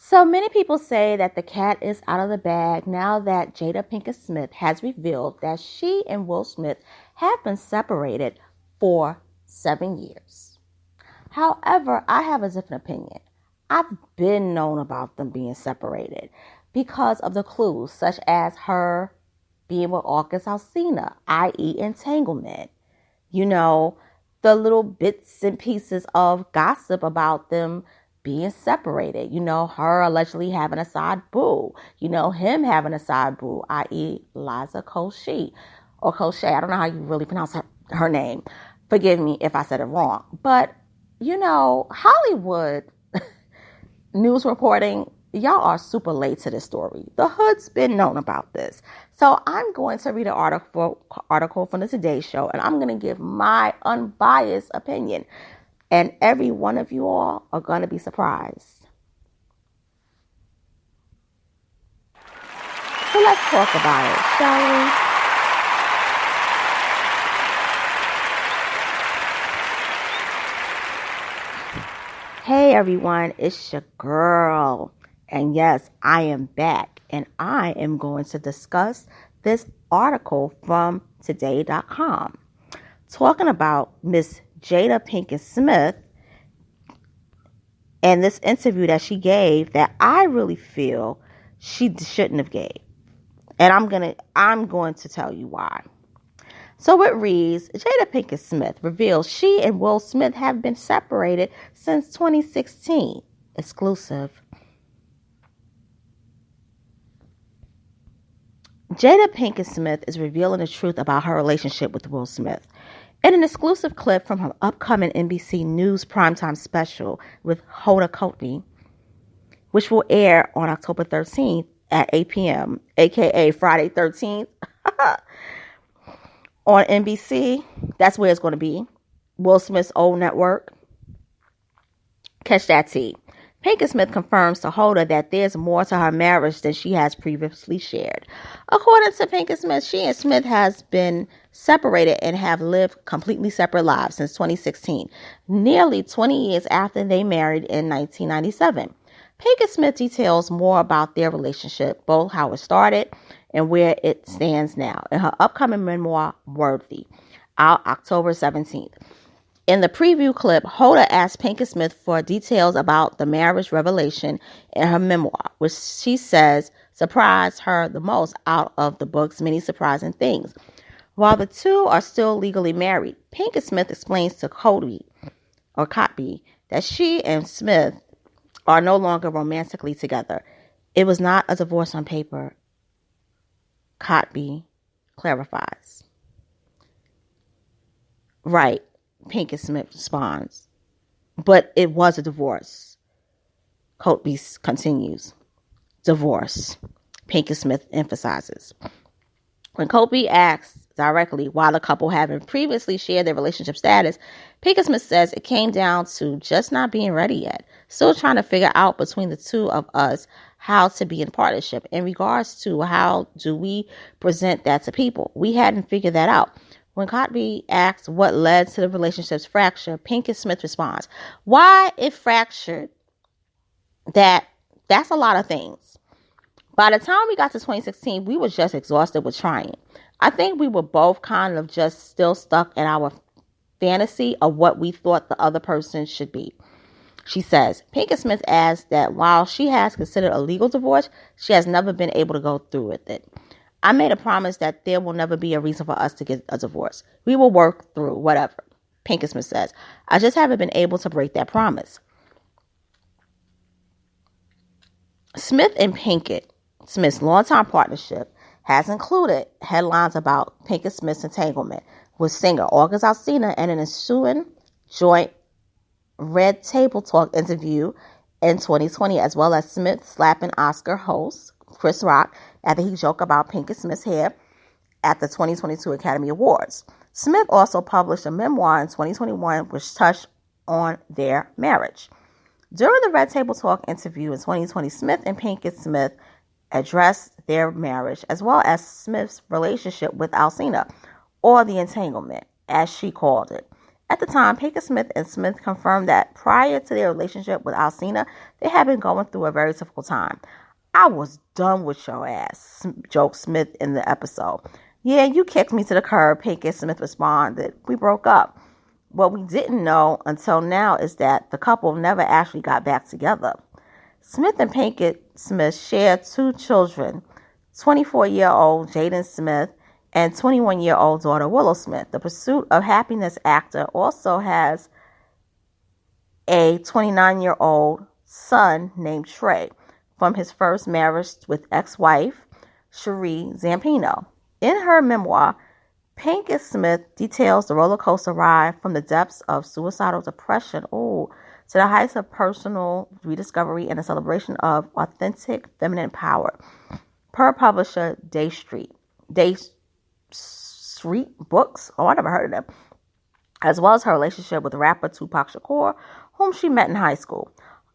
So many people say that the cat is out of the bag now that Jada Pinkett Smith has revealed that she and Will Smith have been separated for 7 years. However, I have a different opinion. I've been known about them being separated because of the clues, such as her being with August Alsina, i.e. entanglement. The little bits and pieces of gossip about them being separated. Her allegedly having a side boo. Him having a side boo, i.e. Liza Koshy or Koshay. I don't know how you really pronounce her name. Forgive me if I said it wrong. But, Hollywood news reporting, y'all are super late to this story. The hood's been known about this. So I'm going to read an article from the Today Show, and I'm going to give my unbiased opinion. And every one of you all are going to be surprised. So let's talk about it, shall we? Hey everyone, it's your girl. And yes, I am back. And I am going to discuss this article from today.com talking about Miss Jada Pinkett Smith and this interview that she gave that I really feel she shouldn't have gave. And I'm going to tell you why. So it reads, Jada Pinkett Smith reveals she and Will Smith have been separated since 2016. Exclusive. Jada Pinkett Smith is revealing the truth about her relationship with Will Smith. In an exclusive clip from her upcoming NBC News primetime special with Hoda Kotb, which will air on October 13th at 8 p.m., aka Friday 13th, on NBC, that's where it's going to be. Will Smith's old network. Catch that tea. Pinkett Smith confirms to Hoda that there's more to her marriage than she has previously shared. According to Pinkett Smith, she and Smith has been separated and have lived completely separate lives since 2016, nearly 20 years after they married in 1997. Pinkett Smith details more about their relationship, both how it started and where it stands now, in her upcoming memoir, Worthy, out October 17th. In the preview clip, Hoda asked Pinkett Smith for details about the marriage revelation in her memoir, which she says surprised her the most out of the book's many surprising things. While the two are still legally married, Pinkett Smith explains to Kotb that she and Smith are no longer romantically together. It was not a divorce on paper, Kotb clarifies. Right, Pinkett Smith responds. But it was a divorce. Kotb continues. Divorce, Pinkett Smith emphasizes. When Kotb asks directly why the couple haven't previously shared their relationship status, Pinkett Smith says it came down to just not being ready yet. Still trying to figure out between the two of us how to be in partnership. In regards to how do we present that to people, we hadn't figured that out. When Kotb asks what led to the relationship's fracture, Pinkett Smith responds, why it fractured, that's a lot of things. By the time we got to 2016, we were just exhausted with trying. I think we were both kind of just still stuck in our fantasy of what we thought the other person should be. She says, Pinkett Smith adds that while she has considered a legal divorce, she has never been able to go through with it. I made a promise that there will never be a reason for us to get a divorce. We will work through whatever, Pinkett Smith says. I just haven't been able to break that promise. Smith and Pinkett Smith's longtime partnership has included headlines about Pinkett Smith's entanglement with singer August Alsina and an ensuing joint Red Table Talk interview in 2020, as well as Smith slapping Oscar host Chris Rock after he joked about Pinkett Smith's hair at the 2022 Academy Awards. Smith also published a memoir in 2021 which touched on their marriage. During the Red Table Talk interview in 2020, Smith and Pinkett Smith addressed their marriage as well as Smith's relationship with Alsina, or the entanglement, as she called it. At the time, Pinkett Smith and Smith confirmed that prior to their relationship with Alsina, they had been going through a very difficult time. I was done with your ass, joked Smith in the episode. Yeah, you kicked me to the curb, Pinkett Smith responded. We broke up. What we didn't know until now is that the couple never actually got back together. Smith and Pinkett Smith share 2 children, 24-year-old Jada Smith and 21-year-old daughter Willow Smith. The Pursuit of Happiness actor also has a 29-year-old son named Trey from his first marriage with ex-wife Cherie Zampino. In her memoir, Pinkett Smith details the roller coaster ride from the depths of suicidal depression to the heights of personal rediscovery and a celebration of authentic feminine power. Per publisher Day Street Books, I never heard of them, as well as her relationship with rapper Tupac Shakur, whom she met in high school.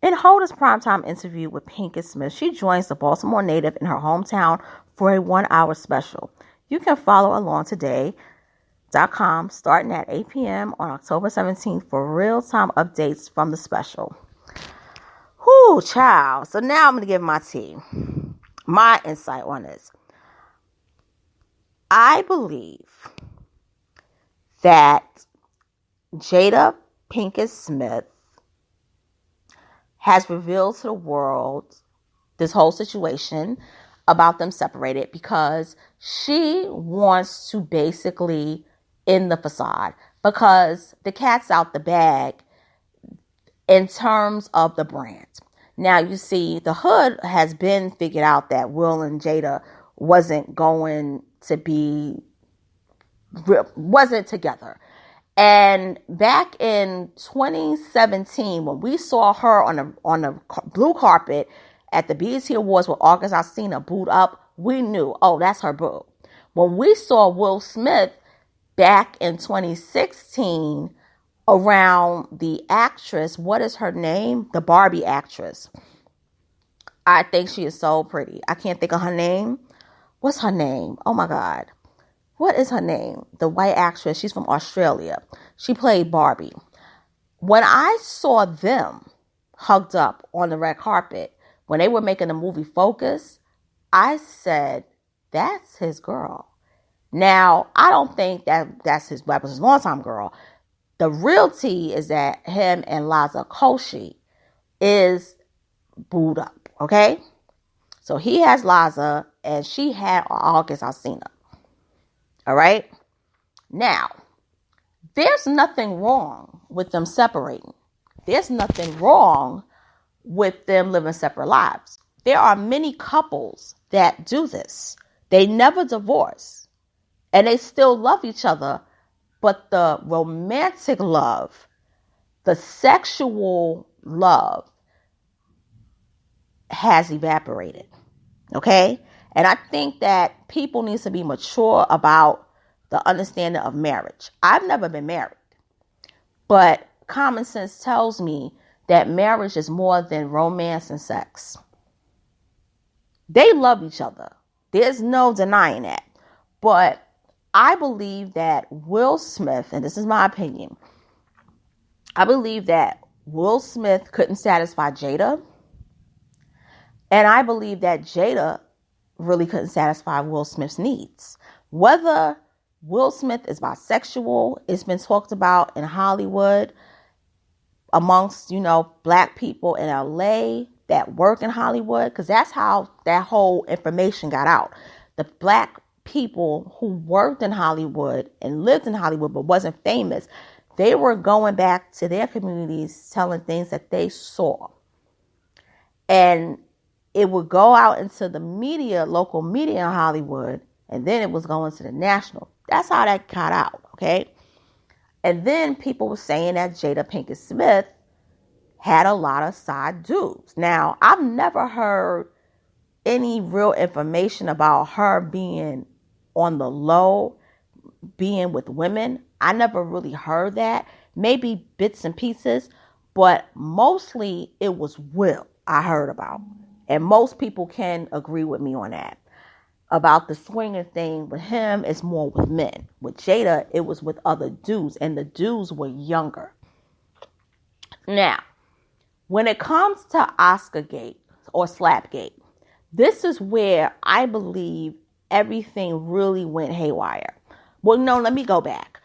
In Hoda's primetime interview with Pinkett Smith, she joins the Baltimore native in her hometown for a 1-hour special. You can follow along today.com starting at 8 p.m. on October 17th for real-time updates from the special. Whoo, child. So now I'm going to give my insight on this. I believe that Jada Pinkett Smith has revealed to the world this whole situation about them separated because she wants to basically end the facade, because the cat's out the bag in terms of the brand. Now, you see, the hood has been figured out that Will and Jada wasn't together. And back in 2017, when we saw her on the blue carpet at the BET Awards with August Alsina booed up, we knew, that's her boo. When we saw Will Smith back in 2016 around the actress, what is her name? The Barbie actress. I think she is so pretty. I can't think of her name. What's her name? Oh my God. What is her name? The white actress. She's from Australia. She played Barbie. When I saw them hugged up on the red carpet, when they were making the movie Focus, I said, that's his girl. Now, I don't think that was his longtime girl. The real tea is that him and Liza Koshy is booed up, okay? So he has Liza and she had August Alsina. All right? Now, there's nothing wrong with them separating. There's nothing wrong with them living separate lives. There are many couples that do this. They never divorce and they still love each other, but the romantic love, the sexual love has evaporated. Okay? And I think that people need to be mature about the understanding of marriage. I've never been married, but common sense tells me that marriage is more than romance and sex. They love each other. There's no denying that. But I believe that Will Smith, and this is my opinion, I believe that Will Smith couldn't satisfy Jada. And I believe that Jada really couldn't satisfy Will Smith's needs. Whether Will Smith is bisexual, it's been talked about in Hollywood amongst, black people in LA that work in Hollywood, because that's how that whole information got out. The black people who worked in Hollywood and lived in Hollywood but wasn't famous, they were going back to their communities telling things that they saw. And it would go out into the media, local media in Hollywood, and then it was going to the national. That's how that got out, okay? And then people were saying that Jada Pinkett Smith had a lot of side dudes. Now, I've never heard any real information about her being on the low, being with women. I never really heard that. Maybe bits and pieces, but mostly it was Will I heard about. And most people can agree with me on that. about the swinging thing with him is more with men. With Jada, it was with other dudes, and the dudes were younger. Now, when it comes to Oscargate or Slapgate, this is where I believe everything really went haywire. Well, no, let me go back.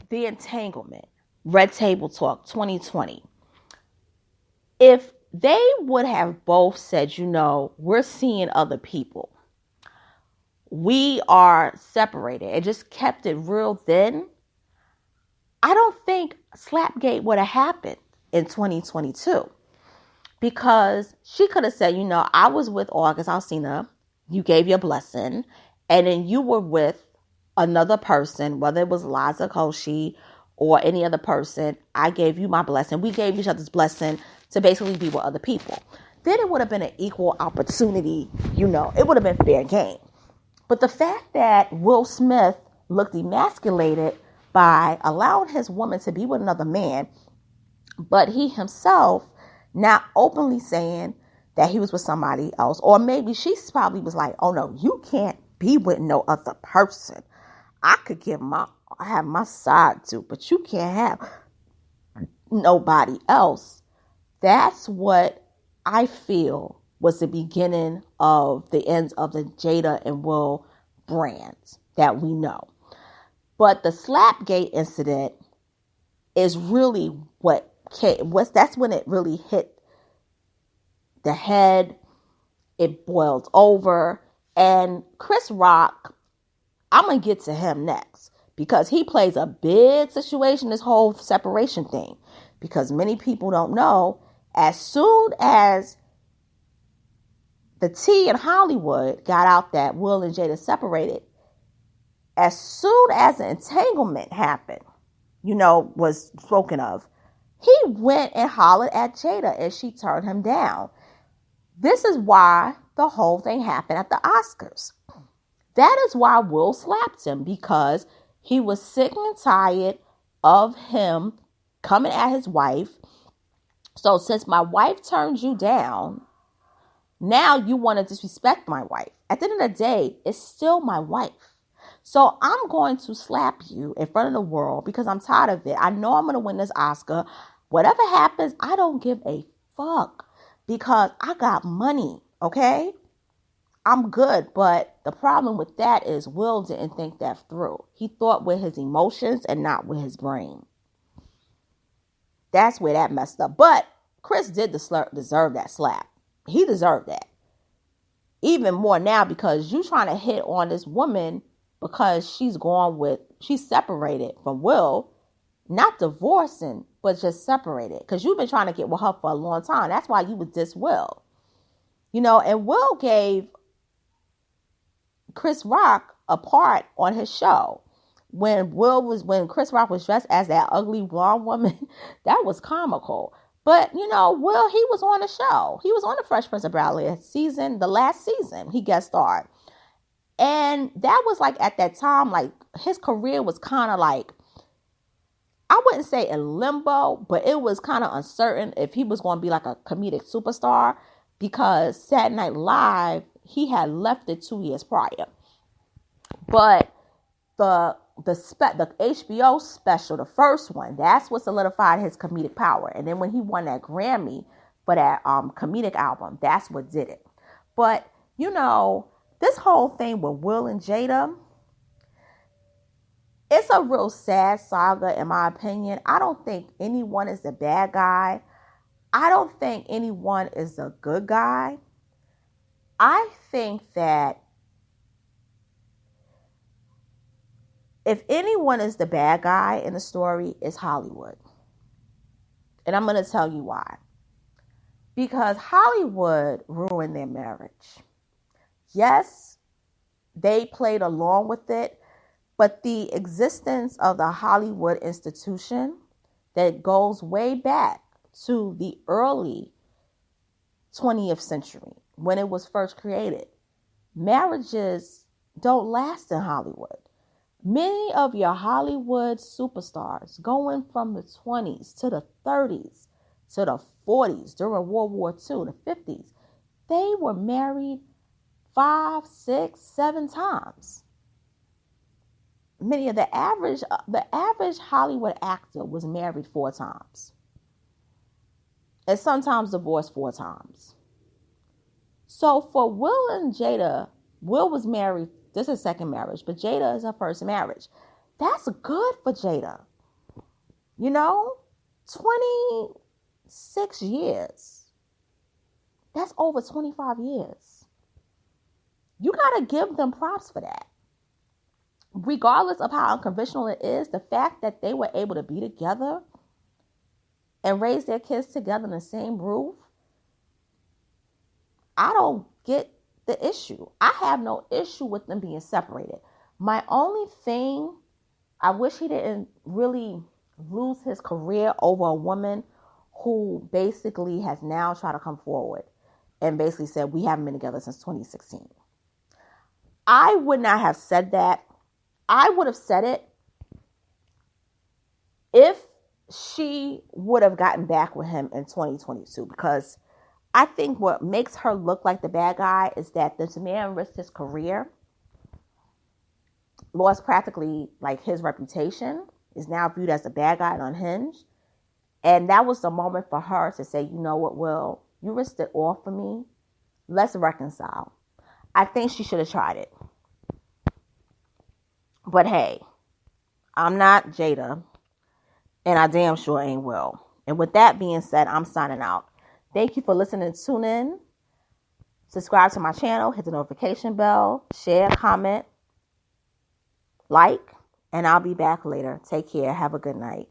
The entanglement, Red Table Talk 2020. If they would have both said, we're seeing other people, we are separated, and just kept it real thin, I don't think Slapgate would have happened in 2022. Because she could have said, I was with August Alsina, you gave your blessing, and then you were with another person, whether it was Liza Koshy or any other person, I gave you my blessing. We gave each other's blessing to basically be with other people. Then it would have been an equal opportunity, it would have been fair game. But the fact that Will Smith looked emasculated by allowing his woman to be with another man, but he himself not openly saying that he was with somebody else, or maybe she probably was like, oh no, you can't be with no other person. I could have my side too, but you can't have nobody else. That's what I feel was the beginning of the end of the Jada and Will brands that we know. But the Slapgate incident is really that's when it really hit the head. It boiled over. And Chris Rock, I'm going to get to him next, because he plays a big situation, this whole separation thing. Because many people don't know, as soon as the tea in Hollywood got out that Will and Jada separated, as soon as the entanglement happened, was spoken of, he went and hollered at Jada and she turned him down. This is why the whole thing happened at the Oscars. That is why Will slapped him, because he was sick and tired of him coming at his wife. So since my wife turned you down, now you want to disrespect my wife. At the end of the day, it's still my wife. So I'm going to slap you in front of the world because I'm tired of it. I know I'm going to win this Oscar. Whatever happens, I don't give a fuck because I got money, okay? I'm good, but the problem with that is Will didn't think that through. He thought with his emotions and not with his brain. That's where that messed up. But Chris did deserve that slap. He deserved that. Even more now because you trying to hit on this woman because she's separated from Will, not divorcing, but just separated. Because you've been trying to get with her for a long time. That's why you would diss Will. And Will gave Chris Rock a part on his show. When Chris Rock was dressed as that ugly blonde woman, that was comical. But, Will, he was on the show. He was on the Fresh Prince of Bel-Air season, the last season, he guest starred. And that was like, at that time, like, his career was kind of like, I wouldn't say in limbo, but it was kind of uncertain if he was going to be like a comedic superstar, because Saturday Night Live, he had left it 2 years prior. But the HBO special, the first one, that's what solidified his comedic power. And then when he won that Grammy for that comedic album, that's what did it. But, this whole thing with Will and Jada, it's a real sad saga in my opinion. I don't think anyone is the bad guy. I don't think anyone is a good guy. I think that if anyone is the bad guy in the story, it's Hollywood. And I'm going to tell you why. Because Hollywood ruined their marriage. Yes, they played along with it, but the existence of the Hollywood institution that goes way back to the early 20th century when it was first created, marriages don't last in Hollywood. Many of your Hollywood superstars going from the 20s to the 30s to the 40s during World War II, the 50s, they were married 5, 6, 7 times. Many of the average Hollywood actor was married 4 times. And sometimes divorced 4 times. So for Will and Jada, Will was married, this is second marriage, but Jada is her first marriage. That's good for Jada. 26 years. That's over 25 years. You got to give them props for that. Regardless of how unconventional it is, the fact that they were able to be together and raise their kids together in the same roof, I don't get the issue. I have no issue with them being separated. My only thing, I wish he didn't really lose his career over a woman who basically has now tried to come forward and basically said, we haven't been together since 2016. I would not have said that. I would have said it if she would have gotten back with him in 2022, because I think what makes her look like the bad guy is that this man risked his career, lost practically like his reputation, is now viewed as the bad guy and unhinged. And that was the moment for her to say, you know what, Will, you risked it all for me. Let's reconcile. I think she should have tried it. But hey, I'm not Jada, and I damn sure ain't Will. And with that being said, I'm signing out. Thank you for listening. Tune in. Subscribe to my channel. Hit the notification bell. Share, comment, like, and I'll be back later. Take care. Have a good night.